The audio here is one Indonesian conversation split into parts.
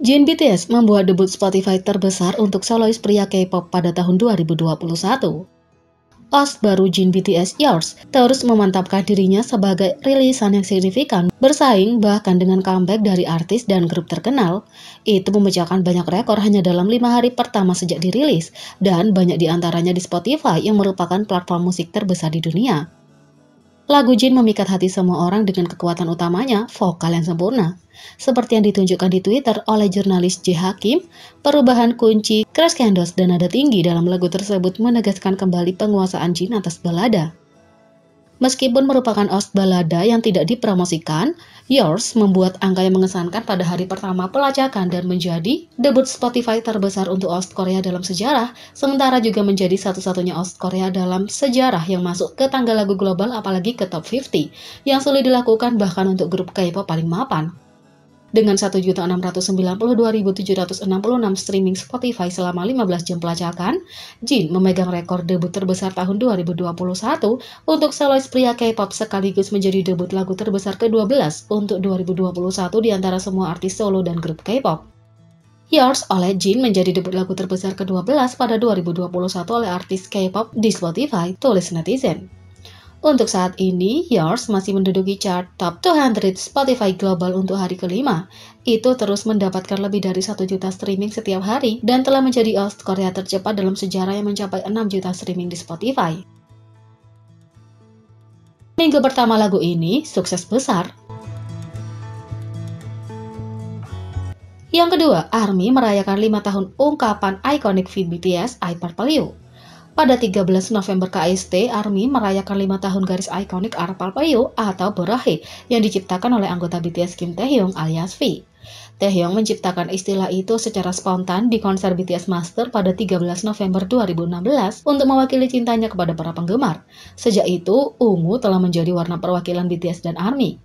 Jin BTS membuat debut Spotify terbesar untuk solois pria K-pop pada tahun 2021. Host baru Jin BTS, Yours, terus memantapkan dirinya sebagai rilisan yang signifikan, bersaing bahkan dengan comeback dari artis dan grup terkenal. Itu memecahkan banyak rekor hanya dalam 5 hari pertama sejak dirilis, dan banyak diantaranya di Spotify yang merupakan platform musik terbesar di dunia. Lagu Jin memikat hati semua orang dengan kekuatan utamanya, vokal yang sempurna. Seperti yang ditunjukkan di Twitter oleh jurnalis J. Hakim, perubahan kunci, crescendos, dan nada tinggi dalam lagu tersebut menegaskan kembali penguasaan Jin atas balada. Meskipun merupakan host balada yang tidak dipromosikan, Yours membuat angka yang mengesankan pada hari pertama pelacakan dan menjadi debut Spotify terbesar untuk host Korea dalam sejarah, sementara juga menjadi satu-satunya host Korea dalam sejarah yang masuk ke tangga lagu global apalagi ke top 50, yang sulit dilakukan bahkan untuk grup K-pop paling mapan. Dengan 1.692.766 streaming Spotify selama 15 jam pelacakan, Jin memegang rekor debut terbesar tahun 2021 untuk solois pria K-pop sekaligus menjadi debut lagu terbesar ke-12 untuk 2021 di antara semua artis solo dan grup K-pop. Yours oleh Jin menjadi debut lagu terbesar ke-12 pada 2021 oleh artis K-pop di Spotify, tulis netizen. Untuk saat ini, Yours masih menduduki chart top 200 Spotify Global untuk hari kelima. Itu terus mendapatkan lebih dari 1 juta streaming setiap hari dan telah menjadi host Korea tercepat dalam sejarah yang mencapai 6 juta streaming di Spotify. Minggu pertama lagu ini sukses besar. Yang kedua, ARMY merayakan 5 tahun ungkapan ikonik feat BTS, I Purple You. Pada 13 November KST, ARMY merayakan 5 tahun garis ikonik I Purple You atau Borahae yang diciptakan oleh anggota BTS Kim Taehyung alias V. Taehyung menciptakan istilah itu secara spontan di konser BTS Master pada 13 November 2016 untuk mewakili cintanya kepada para penggemar. Sejak itu, ungu telah menjadi warna perwakilan BTS dan ARMY.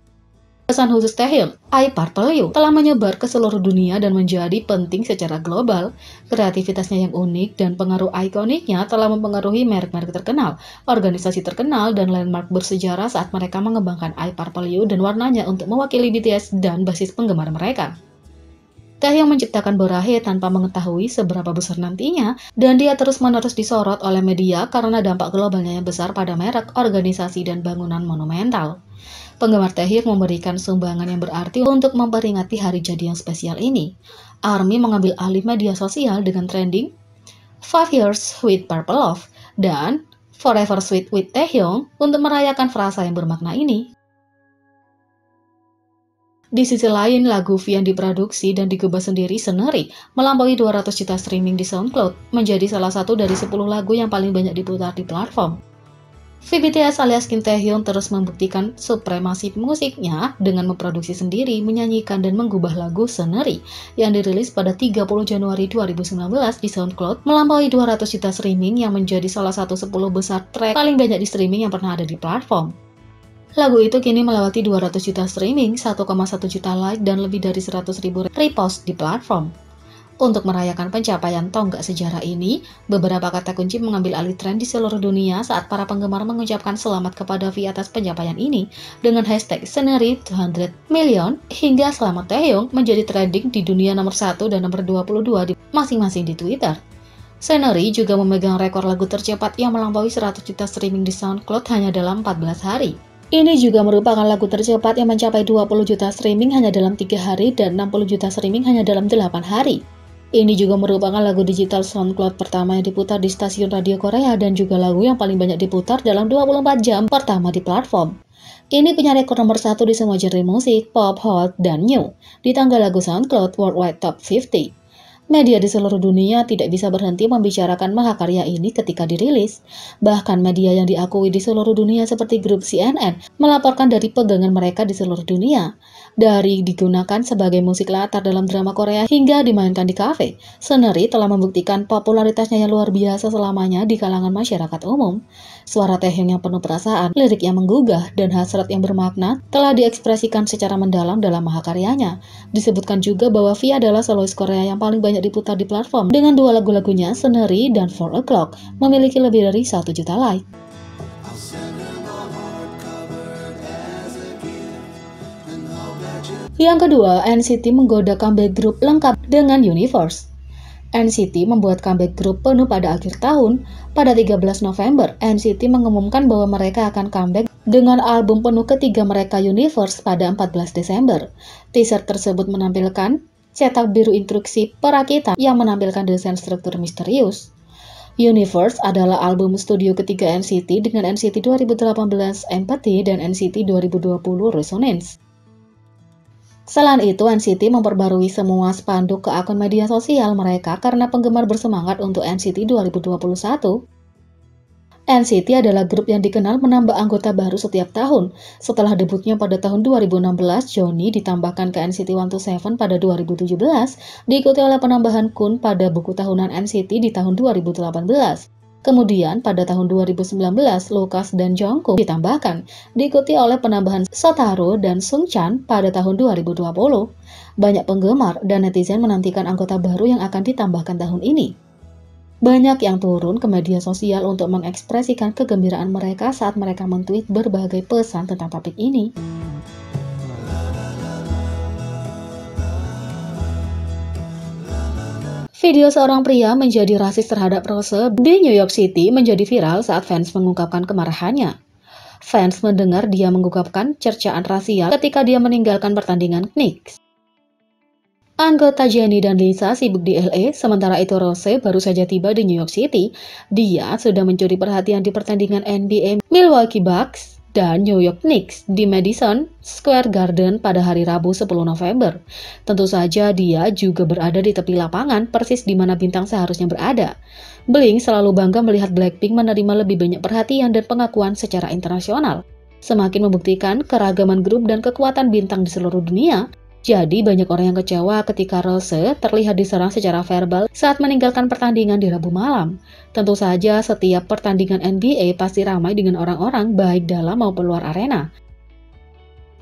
Pesan khusus Taehyung, I Purple You, telah menyebar ke seluruh dunia dan menjadi penting secara global. Kreativitasnya yang unik dan pengaruh ikoniknya telah mempengaruhi merek-merek terkenal, organisasi terkenal, dan landmark bersejarah saat mereka mengembangkan I Purple You dan warnanya untuk mewakili BTS dan basis penggemar mereka. Taehyung menciptakan Borahae tanpa mengetahui seberapa besar nantinya, dan dia terus-menerus disorot oleh media karena dampak globalnya yang besar pada merek, organisasi, dan bangunan monumental. Penggemar Taehyung memberikan sumbangan yang berarti untuk memperingati hari jadi yang spesial ini. ARMY mengambil alih media sosial dengan trending 5 Years with Purple Love dan Forever Sweet with Taehyung untuk merayakan frasa yang bermakna ini. Di sisi lain, lagu V yang diproduksi dan digubah sendiri sendiri melampaui 200 juta streaming di SoundCloud, menjadi salah satu dari 10 lagu yang paling banyak diputar di platform. V BTS alias Kim Taehyung terus membuktikan supremasi musiknya dengan memproduksi sendiri, menyanyikan, dan menggubah lagu sendiri yang dirilis pada 30 Januari 2019 di SoundCloud melampaui 200 juta streaming yang menjadi salah satu 10 besar track paling banyak di streaming yang pernah ada di platform. Lagu itu kini melewati 200 juta streaming, 1,1 juta like, dan lebih dari 100.000 repost di platform. Untuk merayakan pencapaian tonggak sejarah ini, beberapa kata kunci mengambil alih tren di seluruh dunia saat para penggemar mengucapkan selamat kepada V atas pencapaian ini dengan hashtag Scenery 200 million hingga selamat Taehyung menjadi trending di dunia nomor 1 dan nomor 22 di masing-masing di Twitter. Scenery juga memegang rekor lagu tercepat yang melampaui 100 juta streaming di SoundCloud hanya dalam 14 hari. Ini juga merupakan lagu tercepat yang mencapai 20 juta streaming hanya dalam 3 hari dan 60 juta streaming hanya dalam 8 hari. Ini juga merupakan lagu digital SoundCloud pertama yang diputar di stasiun radio Korea dan juga lagu yang paling banyak diputar dalam 24 jam pertama di platform. Ini punya rekor nomor 1 di semua genre musik, pop, hot, dan new di tangga lagu SoundCloud Worldwide Top 50. Media di seluruh dunia tidak bisa berhenti membicarakan mahakarya ini ketika dirilis. Bahkan media yang diakui di seluruh dunia seperti grup CNN melaporkan dari pegangan mereka di seluruh dunia. Dari digunakan sebagai musik latar dalam drama Korea hingga dimainkan di kafe, Scenery telah membuktikan popularitasnya yang luar biasa selamanya di kalangan masyarakat umum. Suara Taehyung yang penuh perasaan, lirik yang menggugah, dan hasrat yang bermakna telah diekspresikan secara mendalam dalam mahakaryanya. Disebutkan juga bahwa V adalah solois Korea yang paling banyak diputar di platform dengan 2 lagu-lagunya, Scenery dan 4 O'Clock, memiliki lebih dari 1 juta like. Yang kedua, NCT menggoda comeback grup lengkap dengan Universe. NCT membuat comeback grup penuh pada akhir tahun. Pada 13 November, NCT mengumumkan bahwa mereka akan comeback dengan album penuh ketiga mereka Universe pada 14 Desember. Teaser tersebut menampilkan cetak biru instruksi perakitan yang menampilkan desain struktur misterius. Universe adalah album studio ketiga NCT dengan NCT 2018 Empathy dan NCT 2020 Resonance. Selain itu, NCT memperbarui semua spanduk ke akun media sosial mereka karena penggemar bersemangat untuk NCT 2021. NCT adalah grup yang dikenal menambah anggota baru setiap tahun. Setelah debutnya pada tahun 2016, Johnny ditambahkan ke NCT 127 pada 2017, diikuti oleh penambahan Kun pada buku tahunan NCT di tahun 2018. Kemudian pada tahun 2019, Lucas dan Jungkook ditambahkan, diikuti oleh penambahan Shotaro dan Sungchan pada tahun 2020. Banyak penggemar dan netizen menantikan anggota baru yang akan ditambahkan tahun ini. Banyak yang turun ke media sosial untuk mengekspresikan kegembiraan mereka saat mereka men-tweet berbagai pesan tentang topik ini. Video seorang pria menjadi rasis terhadap Rose di New York City menjadi viral saat fans mengungkapkan kemarahannya. Fans mendengar dia mengungkapkan cercaan rasial ketika dia meninggalkan pertandingan Knicks. Anggota Jennie dan Lisa sibuk di LA, sementara itu Rose baru saja tiba di New York City. Dia sudah mencuri perhatian di pertandingan NBA Milwaukee Bucks dan New York Knicks di Madison Square Garden pada hari Rabu 10 November. Tentu saja dia juga berada di tepi lapangan, persis di mana bintang seharusnya berada. Blink selalu bangga melihat Blackpink menerima lebih banyak perhatian dan pengakuan secara internasional, semakin membuktikan keragaman grup dan kekuatan bintang di seluruh dunia. Jadi banyak orang yang kecewa ketika Rose terlihat diserang secara verbal saat meninggalkan pertandingan di Rabu malam. Tentu saja setiap pertandingan NBA pasti ramai dengan orang-orang baik dalam maupun luar arena.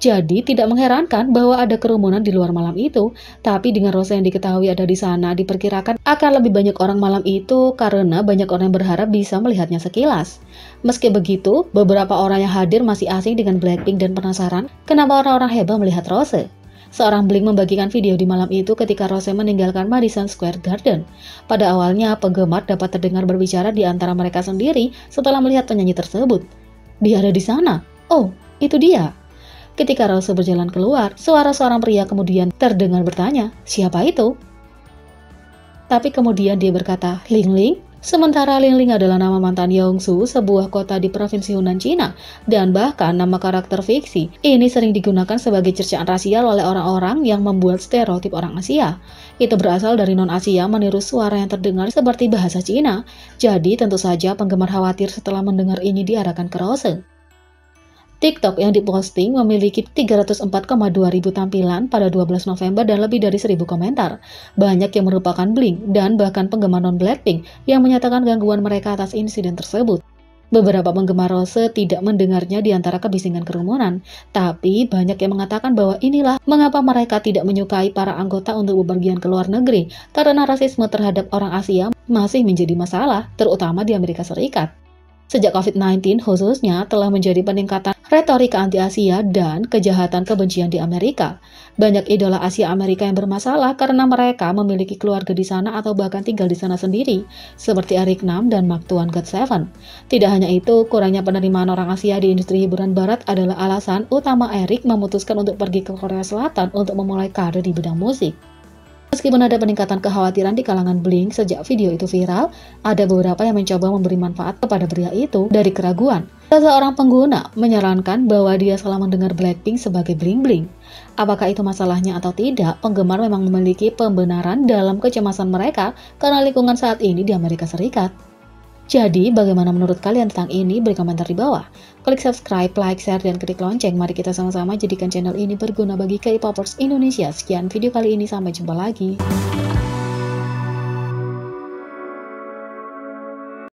Jadi tidak mengherankan bahwa ada kerumunan di luar malam itu, tapi dengan Rose yang diketahui ada di sana diperkirakan akan lebih banyak orang malam itu karena banyak orang yang berharap bisa melihatnya sekilas. Meski begitu, beberapa orang yang hadir masih asing dengan Blackpink dan penasaran kenapa orang-orang heboh melihat Rose. Seorang Blink membagikan video di malam itu ketika Rose meninggalkan Madison Square Garden. Pada awalnya, penggemar dapat terdengar berbicara di antara mereka sendiri setelah melihat penyanyi tersebut. Dia ada di sana. Oh, itu dia. Ketika Rose berjalan keluar, suara seorang pria kemudian terdengar bertanya, "Siapa itu?" Tapi kemudian dia berkata, "Ling Ling." Sementara Ling Ling adalah nama mantan Yongsu, sebuah kota di provinsi Hunan, Cina, dan bahkan nama karakter fiksi. Ini sering digunakan sebagai cercaan rasial oleh orang-orang yang membuat stereotip orang Asia. Itu berasal dari non-Asia meniru suara yang terdengar seperti bahasa Cina. Jadi tentu saja penggemar khawatir setelah mendengar ini diarahkan ke Rose. TikTok yang diposting memiliki 304,2 ribu tampilan pada 12 November dan lebih dari 1.000 komentar. Banyak yang merupakan Blink dan bahkan penggemar non-Blackpink yang menyatakan gangguan mereka atas insiden tersebut. Beberapa penggemar Rose tidak mendengarnya di antara kebisingan kerumunan, tapi banyak yang mengatakan bahwa inilah mengapa mereka tidak menyukai para anggota untuk bepergian ke luar negeri, karena rasisme terhadap orang Asia masih menjadi masalah, terutama di Amerika Serikat. Sejak COVID-19 khususnya telah menjadi peningkatan retorika anti-Asia dan kejahatan kebencian di Amerika. Banyak idola Asia Amerika yang bermasalah karena mereka memiliki keluarga di sana atau bahkan tinggal di sana sendiri, seperti Eric Nam dan Mark Tuan God7. Tidak hanya itu, kurangnya penerimaan orang Asia di industri hiburan barat adalah alasan utama Eric memutuskan untuk pergi ke Korea Selatan untuk memulai karir di bidang musik. Meskipun ada peningkatan kekhawatiran di kalangan Blink sejak video itu viral, ada beberapa yang mencoba memberi manfaat kepada pria itu dari keraguan. Seorang pengguna menyarankan bahwa dia salah mendengar Blackpink sebagai bling-bling. Apakah itu masalahnya atau tidak, penggemar memang memiliki pembenaran dalam kecemasan mereka karena lingkungan saat ini di Amerika Serikat. Jadi, bagaimana menurut kalian tentang ini? Beri komentar di bawah. Klik subscribe, like, share, dan klik lonceng. Mari kita sama-sama jadikan channel ini berguna bagi K-popers Indonesia. Sekian video kali ini, sampai jumpa lagi.